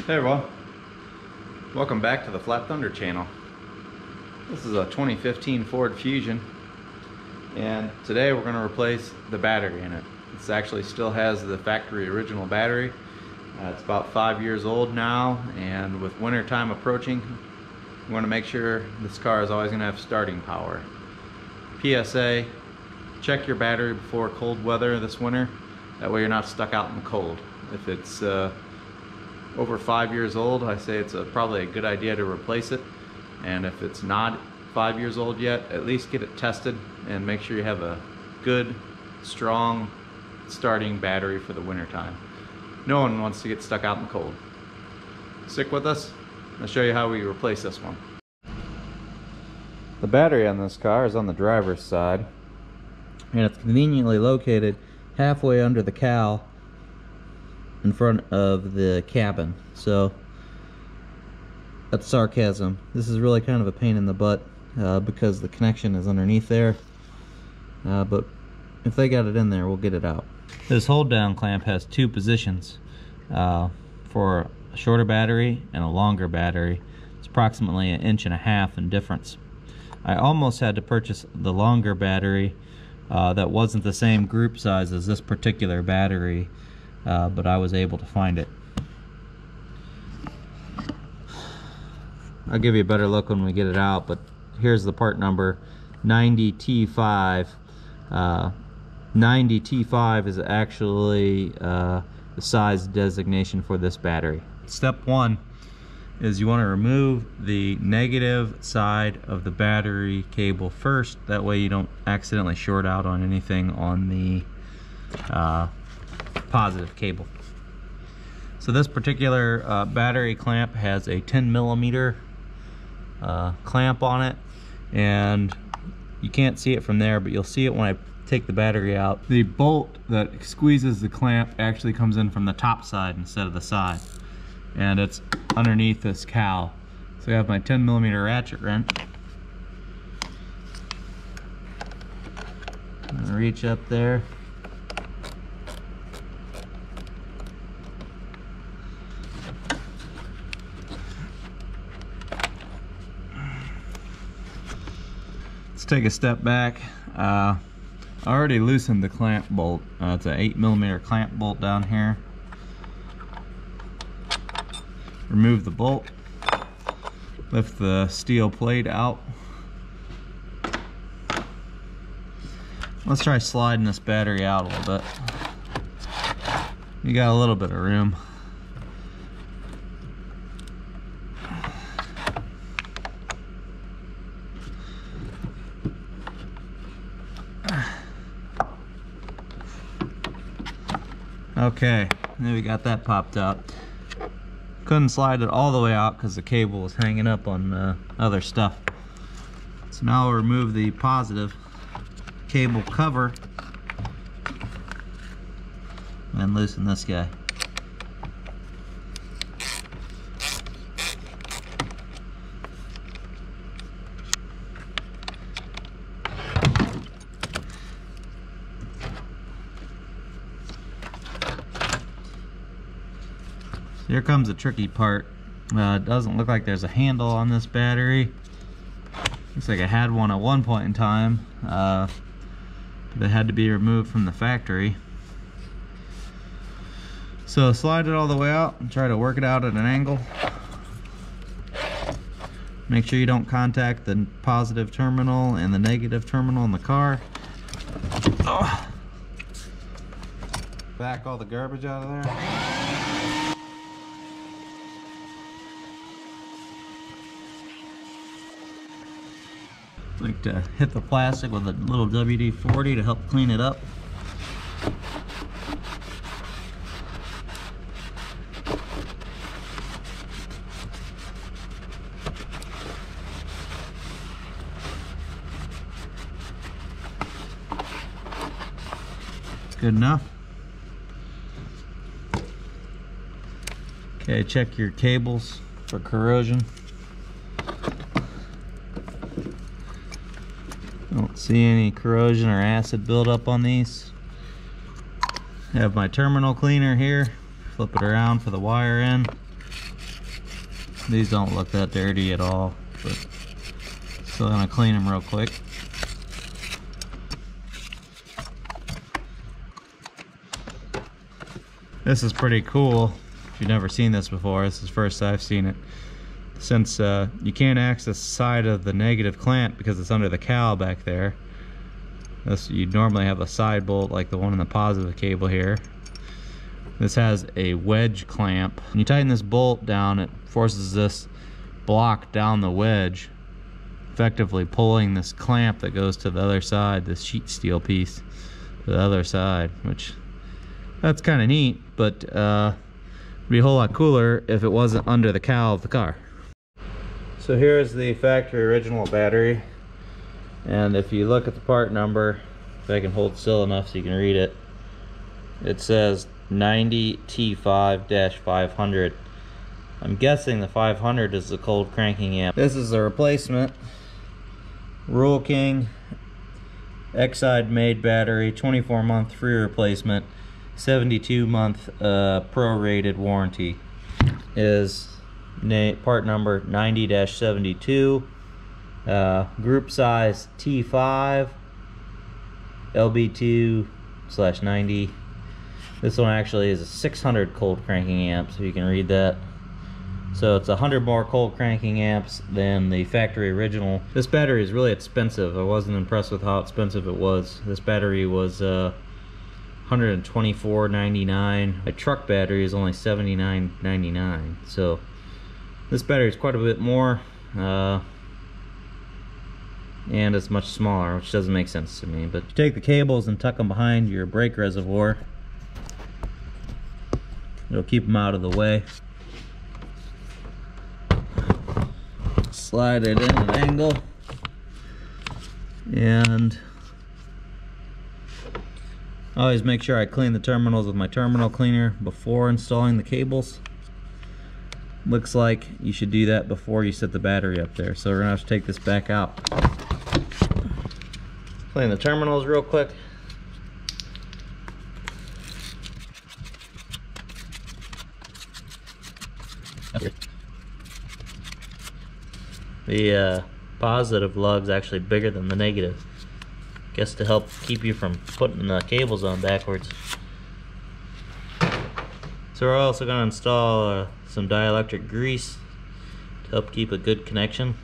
Hey everyone, welcome back to the Flat Thunder channel. This is a 2015 Ford Fusion, and today we're going to replace the battery in it. It actually still has the factory original battery. It's about 5 years old now, and with winter time approaching, we want to make sure this car is always going to have starting power. PSA, check your battery before cold weather this winter. That way you're not stuck out in the cold. If it's over 5 years old, I say it's probably a good idea to replace it. And if it's not 5 years old yet, at least get it tested and make sure you have a good, strong starting battery for the winter time. No one wants to get stuck out in the cold. Stick with us. I'll show you how we replace this one. The battery on this car is on the driver's side, and it's conveniently located halfway under the cowl in front of the cabin. So that's sarcasm. This is really kind of a pain in the butt because the connection is underneath there, but if they got it in there, we'll get it out. This hold down clamp has two positions for a shorter battery and a longer battery. It's approximately 1.5 inches in difference. I almost had to purchase the longer battery that wasn't the same group size as this particular battery, but I was able to find it. I'll give you a better look when we get it out, but here's the part number 90T5. 90T5 is actually the size designation for this battery. Step one is you want to remove the negative side of the battery cable first. That way you don't accidentally short out on anything on the positive cable. So this particular battery clamp has a 10mm clamp on it, and you can't see it from there, but you'll see it when I take the battery out. The bolt that squeezes the clamp actually comes in from the top side instead of the side, and it's underneath this cowl. So I have my 10mm ratchet wrench. I'm gonna reach up there. Let's take a step back. I already loosened the clamp bolt. It's an 8mm clamp bolt down here. Remove the bolt, lift the steel plate out. Let's try sliding this battery out a little bit. You got a little bit of room. Okay, then we got that popped out. Couldn't slide it all the way out because the cable was hanging up on other stuff. So now we'll remove the positive cable cover and loosen this guy. Here comes the tricky part. It doesn't look like there's a handle on this battery. Looks like I had one at one point in time, but it had to be removed from the factory. So slide it all the way out and try to work it out at an angle. Make sure you don't contact the positive terminal and the negative terminal in the car. Oh. Back all the garbage out of there. Like to hit the plastic with a little WD-40 to help clean it up. Good enough. Okay, check your cables for corrosion. Don't see any corrosion or acid buildup on these. I have my terminal cleaner here. Flip it around for the wire end. These don't look that dirty at all, but still gonna clean them real quick. This is pretty cool. If you've never seen this before, this is the first I've seen it. Since you can't access the side of the negative clamp because it's under the cowl back there. You'd normally have a side bolt like the one in the positive cable here. This has a wedge clamp. When you tighten this bolt down, it forces this block down the wedge, effectively pulling this clamp that goes to the other side, this sheet steel piece to the other side, which that's kind of neat, but it'd be a whole lot cooler if it wasn't under the cowl of the car. So here's the factory original battery, and if you look at the part number, if I can hold still enough so you can read it, it says 90T5-500. I'm guessing the 500 is the cold cranking amp. This is a replacement Rule King Exide made battery, 24-month free replacement, 72-month prorated warranty. Is part number 90-72, group size T5, LB2/90. This one actually is a 600 cold cranking amp, so you can read that. So it's 100 more cold cranking amps than the factory original. This battery is really expensive. I wasn't impressed with how expensive it was. This battery was $124.99. My truck battery is only $79.99. So this battery is quite a bit more, and it's much smaller, which doesn't make sense to me. But you take the cables and tuck them behind your brake reservoir. It'll keep them out of the way. Slide it in an angle, and I always make sure I clean the terminals with my terminal cleaner before installing the cables. Looks like you should do that before you set the battery up there. So we're gonna have to take this back out. Clean the terminals real quick. The positive lug's actually bigger than the negative. Guess to help keep you from putting the cables on backwards. So we're also going to install some dielectric grease to help keep a good connection,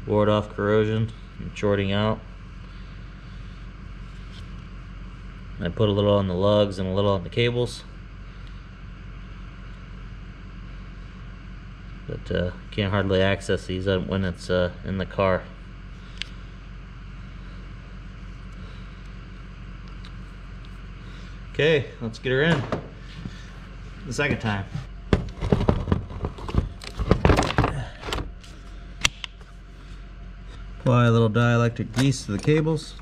ward off corrosion and shorting out. I put a little on the lugs and a little on the cables. But can't hardly access these when it's in the car. Okay, let's get her in the second time. Apply a little dielectric grease to the cables.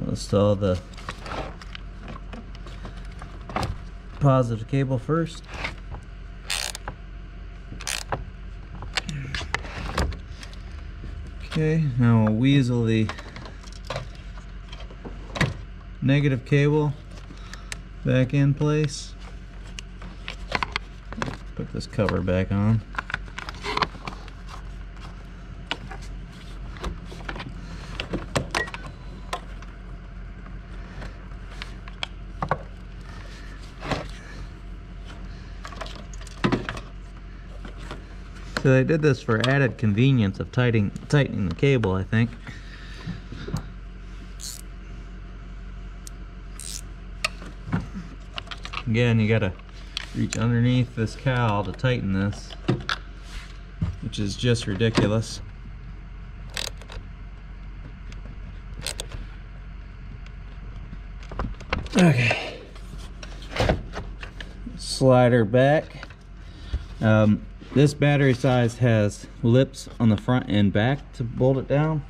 Install the positive cable first. Okay, now we'll weasel the negative cable back in place. Put this cover back on. So they did this for added convenience of tightening the cable, I think. Again, you gotta reach underneath this cowl to tighten this, which is just ridiculous. Okay. Slide her back. This battery size has lips on the front and back to bolt it down.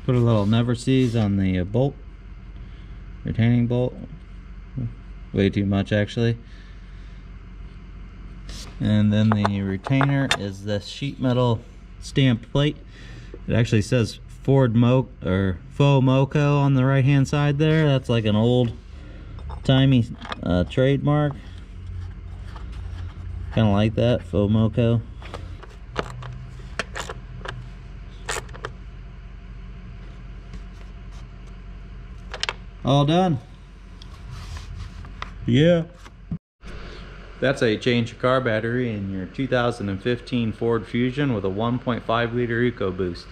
Put a little never seize on the bolt, retaining bolt. Way too much actually. And then the retainer is this sheet metal stamped plate. It actually says Ford or Faux Moco on the right hand side there. That's like an old timey trademark. Kind of like that, Faux Moco. All done. Yeah. That's a change of car battery in your 2015 Ford Fusion with a 1.5 liter EcoBoost.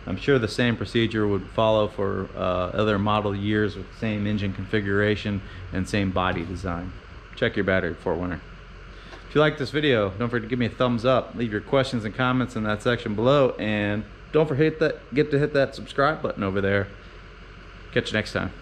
I'm sure the same procedure would follow for other model years with the same engine configuration and same body design. Check your battery before winter. If you like this video, don't forget to give me a thumbs up. Leave your questions and comments in that section below, and don't forget to hit that subscribe button over there. Catch you next time.